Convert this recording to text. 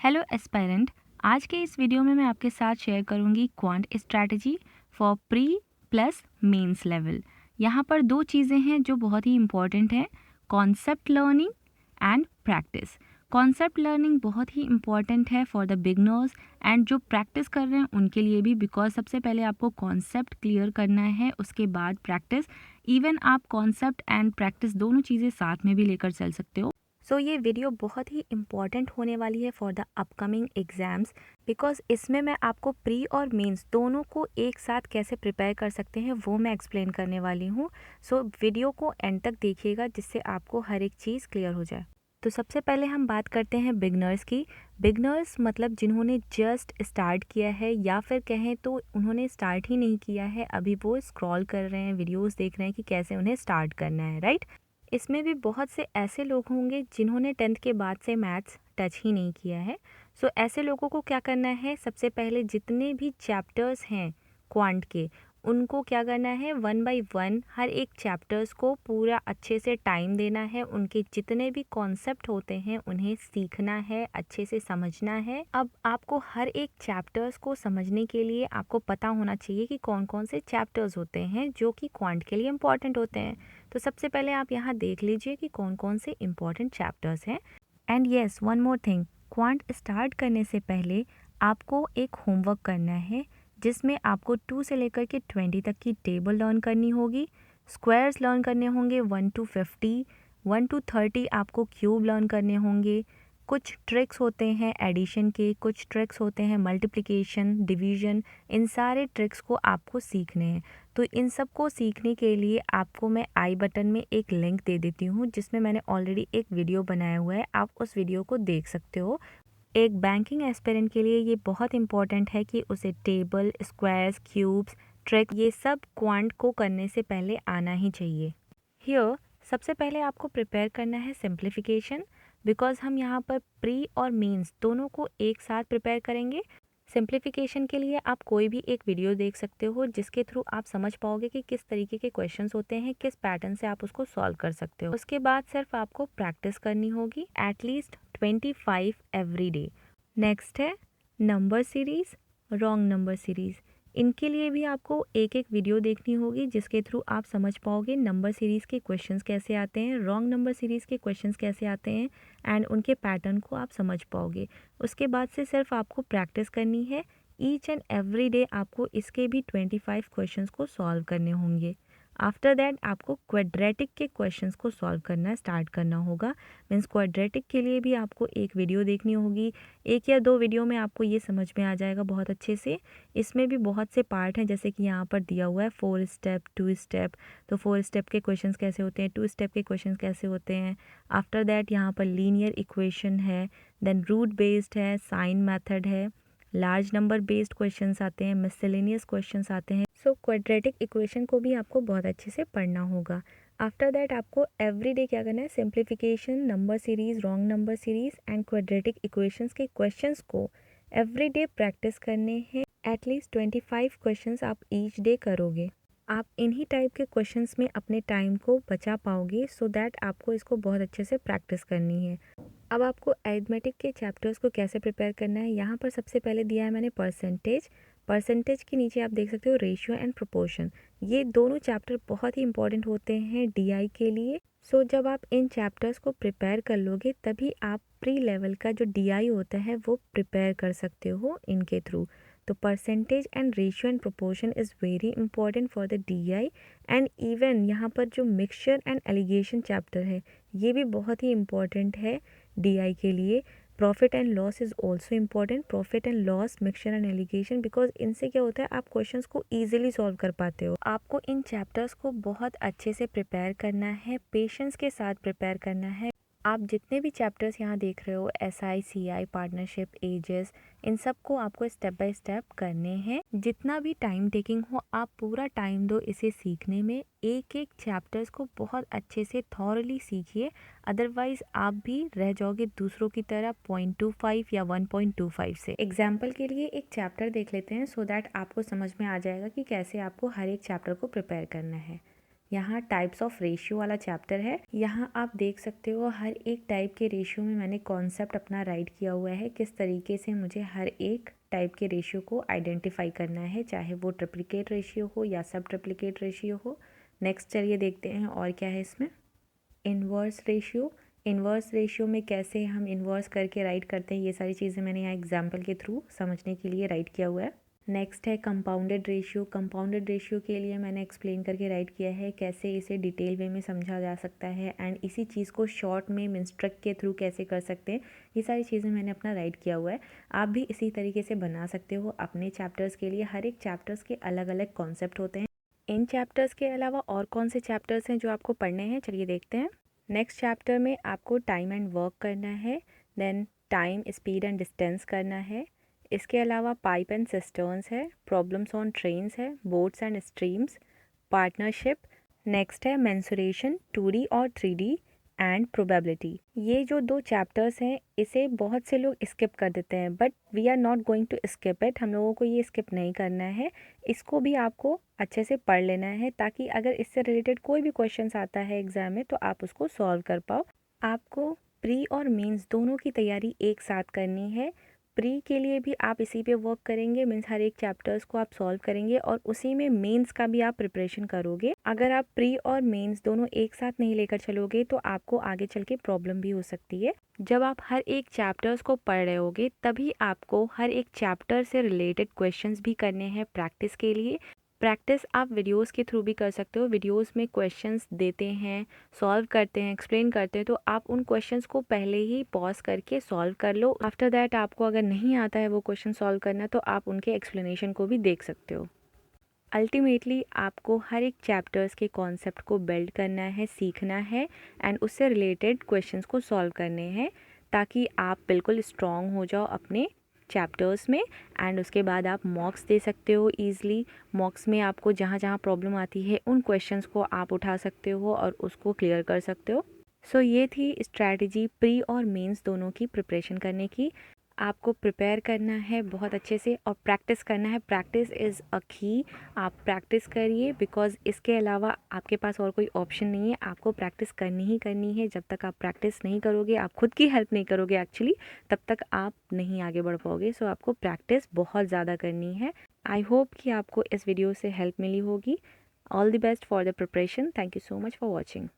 Hello aspirant. आज के इस वीडियो में मैं आपके साथ शेयर करूंगी quant strategy for pre plus mains level. यहाँ पर दो चीज़ें हैं जो बहुत ही इम्पॉर्टेंट हैं, concept learning and practice. Concept learning बहुत ही इम्पॉर्टेंट है फॉर द बिगनर्स एंड जो प्रैक्टिस कर रहे हैं उनके लिए भी, बिकॉज सबसे पहले आपको कॉन्सेप्ट क्लियर करना है, उसके बाद प्रैक्टिस। इवन आप कॉन्सेप्ट एंड प्रैक्टिस दोनों चीज़ें साथ में भी लेकर चल सकते हो। सो ये वीडियो बहुत ही इम्पॉर्टेंट होने वाली है for the upcoming exams, because इसमें मैं आपको प्री और मेंस दोनों को एक साथ कैसे प्रिपेयर कर सकते हैं वो मैं एक्सप्लेन करने वाली हूँ। सो वीडियो को एंड तक देखिएगा जिससे आपको हर एक चीज़ क्लियर हो जाए। तो सबसे पहले हम बात करते हैं बिगनर्स की। बिगनर्स मतलब जिन्होंने जस्ट स्टार्ट किया है, या फिर कहें तो उन्होंने स्टार्ट ही नहीं किया है, अभी वो स्क्रॉल कर रहे हैं, वीडियोस देख रहे हैं कि कैसे उन्हें स्टार्ट करना है, राइट। इसमें भी बहुत से ऐसे लोग होंगे जिन्होंने 10th के बाद से मैथ्स टच ही नहीं किया है। सो ऐसे लोगों को क्या करना है, सबसे पहले जितने भी चैप्टर्स हैं क्वांट के, उनको क्या करना है, 1 बाय 1 हर एक चैप्टर्स को पूरा अच्छे से टाइम देना है। उनके जितने भी कॉन्सेप्ट होते हैं उन्हें सीखना है, अच्छे से समझना है। अब आपको हर एक चैप्टर्स को समझने के लिए आपको पता होना चाहिए कि कौन कौन से चैप्टर्स होते हैं जो कि क्वांट के लिए इम्पॉर्टेंट होते हैं। तो सबसे पहले आप यहाँ देख लीजिए कि कौन कौन से इम्पॉर्टेंट चैप्टर्स हैं। And yes, one more thing, quant start करने से पहले आपको एक होमवर्क करना है जिसमें आपको 2 से लेकर के 20 तक की टेबल लर्न करनी होगी, स्क्वायर्स लर्न करने होंगे 1 to 50, 1 to 30 आपको क्यूब लर्न करने होंगे। कुछ ट्रिक्स होते हैं एडिशन के, कुछ ट्रिक्स होते हैं मल्टीप्लिकेशन, डिवीजन, इन सारे ट्रिक्स को आपको सीखने हैं। तो इन सब को सीखने के लिए आपको मैं आई बटन में एक लिंक दे देती हूँ जिसमें मैंने ऑलरेडी एक वीडियो बनाया हुआ है, आप उस वीडियो को देख सकते हो। एक बैंकिंग एस्पिरेंट के लिए ये बहुत इंपॉर्टेंट है कि उसे टेबल, स्क्वायर्स, क्यूब्स, ट्रिक, ये सब क्वांट को करने से पहले आना ही चाहिए। हियर सबसे पहले आपको प्रिपेयर करना है सिंप्लीफिकेशन, बिकॉज हम यहाँ पर प्री और मेंस दोनों को एक साथ प्रिपेयर करेंगे। सिंप्लीफिकेशन के लिए आप कोई भी एक वीडियो देख सकते हो जिसके थ्रू आप समझ पाओगे कि किस तरीके के क्वेश्चंस होते हैं, किस पैटर्न से आप उसको सॉल्व कर सकते हो। उसके बाद सिर्फ आपको प्रैक्टिस करनी होगी एटलीस्ट 25 एवरी डे। नेक्स्ट है number series, wrong number series. इनके लिए भी आपको एक एक वीडियो देखनी होगी जिसके थ्रू आप समझ पाओगे नंबर सीरीज़ के क्वेश्चंस कैसे आते हैं, रॉन्ग नंबर सीरीज़ के क्वेश्चंस कैसे आते हैं, एंड उनके पैटर्न को आप समझ पाओगे। उसके बाद से सिर्फ आपको प्रैक्टिस करनी है। ईच एंड एवरी डे आपको इसके भी 25 क्वेश्चंस को सॉल्व करने होंगे। आफ्टर दैट आपको क्वाड्रेटिक के क्वेश्चंस को सॉल्व करना स्टार्ट करना होगा। मीन्स क्वाड्रेटिक के लिए भी आपको एक वीडियो देखनी होगी, एक या दो वीडियो में आपको ये समझ में आ जाएगा बहुत अच्छे से। इसमें भी बहुत से पार्ट हैं, जैसे कि यहाँ पर दिया हुआ है 4 स्टेप, 2 स्टेप। तो 4 स्टेप के क्वेश्चंस कैसे होते हैं, 2 स्टेप के क्वेश्चंस कैसे होते हैं। आफ्टर दैट यहाँ पर लीनियर इक्वेशन है, देन रूट बेस्ड है, साइन मेथड है, लार्ज नंबर बेस्ड क्वेश्चंस आते हैं, मिसलेनियस क्वेश्चंस आते हैं। सो क्वाड्रेटिक इक्वेशन को भी आपको बहुत अच्छे से पढ़ना होगा। आफ्टर दैट आपको एवरी डे क्या करना है, simplification, number series, wrong number series and quadratic equations के क्वेश्चंस को एवरी डे प्रैक्टिस करने हैं। एटलीस्ट 25 क्वेश्चंस आप ईच डे करोगे। आप इन्हीं टाइप के क्वेश्चंस में अपने टाइम को बचा पाओगे, सो दैट आपको इसको बहुत अच्छे से प्रैक्टिस करनी है। अब आपको अरिथमेटिक के चैप्टर्स को कैसे प्रिपेयर करना है, यहाँ पर सबसे पहले दिया है मैंने परसेंटेज। परसेंटेज के नीचे आप देख सकते हो रेशियो एंड प्रोपोर्शन। ये दोनों चैप्टर बहुत ही इंपॉर्टेंट होते हैं डीआई के लिए। सो जब आप इन चैप्टर्स को प्रिपेयर कर लोगे तभी आप प्री लेवल का जो डीआई होता है वो प्रिपेयर कर सकते हो इनके थ्रू। तो percentage and ratio and proportion is very important for the DI. And even यहाँ पर जो मिक्सचर एंड एलिगेशन चैप्टर है ये भी बहुत ही इम्पॉर्टेंट है डीआई के लिए। Profit and loss is also important, profit and loss, mixture and allegation, because इनसे क्या होता है आप क्वेश्चंस को ईजिली सॉल्व कर पाते हो। आपको इन चैप्टर्स को बहुत अच्छे से प्रिपेयर करना है, पेशेंस के साथ प्रिपेयर करना है। आप जितने भी चैप्टर्स यहाँ देख रहे हो, SI, CI, पार्टनरशिप, एजेस, इन सब को आपको स्टेप बाय स्टेप करने हैं। जितना भी टाइम टेकिंग हो आप पूरा टाइम दो इसे सीखने में। एक एक चैप्टर्स को बहुत अच्छे से थॉरली सीखिए, अदरवाइज आप भी रह जाओगे दूसरों की तरह 0.25 या 1.25 से। एग्जाम्पल के लिए एक चैप्टर देख लेते हैं सो दैट आपको समझ में आ जाएगा कि कैसे आपको हर एक चैप्टर को प्रिपेयर करना है। यहाँ टाइप्स ऑफ रेशियो वाला चैप्टर है। यहाँ आप देख सकते हो हर एक टाइप के रेशियो में मैंने कॉन्सेप्ट अपना राइट किया हुआ है, किस तरीके से मुझे हर एक टाइप के रेशियो को आइडेंटिफाई करना है, चाहे वो ट्रिप्लिकेट रेशियो हो या सब ट्रिप्लिकेट रेशियो हो। नेक्स्ट चलिए देखते हैं और क्या है इसमें। इन्वर्स रेशियो, इन्वर्स रेशियो में कैसे हम इन्वर्स करके राइट करते हैं, ये सारी चीज़ें मैंने यहाँ एग्जाम्पल के थ्रू समझने के लिए राइट किया हुआ है। नेक्स्ट है कंपाउंडेड रेशियो। कंपाउंडेड रेशियो के लिए मैंने एक्सप्लेन करके राइट किया है कैसे इसे डिटेल वे में समझा जा सकता है एंड इसी चीज़ को शॉर्ट में मिनस्ट्रक के थ्रू कैसे कर सकते हैं, ये सारी चीज़ें मैंने अपना राइट किया हुआ है। आप भी इसी तरीके से बना सकते हो अपने चैप्टर्स के लिए। हर एक चैप्टर्स के अलग अलग कॉन्सेप्ट होते हैं। इन चैप्टर्स के अलावा और कौन से चैप्टर्स हैं जो आपको पढ़ने हैं, चलिए देखते हैं। नेक्स्ट चैप्टर में आपको टाइम एंड वर्क करना है, then time, speed and distance करना है। इसके अलावा पाइप एंड सिस्टर्न्स है, प्रॉब्लम्स ऑन ट्रेन्स है, boats and streams, partnership. Next है मेंसुरेशन, 2D और 3D एंड प्रोबेबिलिटी। ये जो 2 चैप्टर्स हैं इसे बहुत से लोग स्किप कर देते हैं, but we are not going to skip it. हम लोगों को ये स्किप नहीं करना है, इसको भी आपको अच्छे से पढ़ लेना है ताकि अगर इससे रिलेटेड कोई भी क्वेश्चंस आता है एग्जाम में तो आप उसको सॉल्व कर पाओ। आपको प्री और मेंस दोनों की तैयारी एक साथ करनी है। प्री के लिए भी आप इसी पे वर्क करेंगे, मीन्स हर एक चैप्टर्स को आप सॉल्व करेंगे और उसी में मेंस का भी आप प्रिपरेशन करोगे। अगर आप प्री और मेंस दोनों एक साथ नहीं लेकर चलोगे तो आपको आगे चल के प्रॉब्लम भी हो सकती है। जब आप हर एक चैप्टर्स को पढ़ रहे होगे तभी आपको हर एक चैप्टर से रिलेटेड क्वेश्चंस भी करने हैं प्रैक्टिस के लिए। प्रैक्टिस आप वीडियोस के थ्रू भी कर सकते हो। वीडियोस में क्वेश्चंस देते हैं, सॉल्व करते हैं, एक्सप्लेन करते हैं, तो आप उन क्वेश्चंस को पहले ही पॉज करके सॉल्व कर लो। आफ्टर दैट आपको अगर नहीं आता है वो क्वेश्चन सॉल्व करना तो आप उनके एक्सप्लेनेशन को भी देख सकते हो। अल्टीमेटली आपको हर एक चैप्टर्स के कॉन्सेप्ट को बिल्ड करना है, सीखना है एंड उससे रिलेटेड क्वेश्चंस को सॉल्व करने हैं ताकि आप बिल्कुल स्ट्रॉन्ग हो जाओ अपने चैप्टर्स में। एंड उसके बाद आप मॉक्स दे सकते हो ईज़िली। मॉक्स में आपको जहाँ जहाँ प्रॉब्लम आती है उन क्वेश्चंस को आप उठा सकते हो और उसको क्लियर कर सकते हो। सो ये थी स्ट्रैटेजी प्री और मेंस दोनों की प्रिपरेशन करने की। आपको प्रिपेयर करना है बहुत अच्छे से और प्रैक्टिस करना है। प्रैक्टिस इज़ अ की। आप प्रैक्टिस करिए बिकॉज़ इसके अलावा आपके पास और कोई ऑप्शन नहीं है। आपको प्रैक्टिस करनी ही करनी है। जब तक आप प्रैक्टिस नहीं करोगे, आप खुद की हेल्प नहीं करोगे एक्चुअली, तब तक आप नहीं आगे बढ़ पाओगे। सो आपको प्रैक्टिस बहुत ज़्यादा करनी है। आई होप कि आपको इस वीडियो से हेल्प मिली होगी। All the best for the preparation. Thank you so much for watching.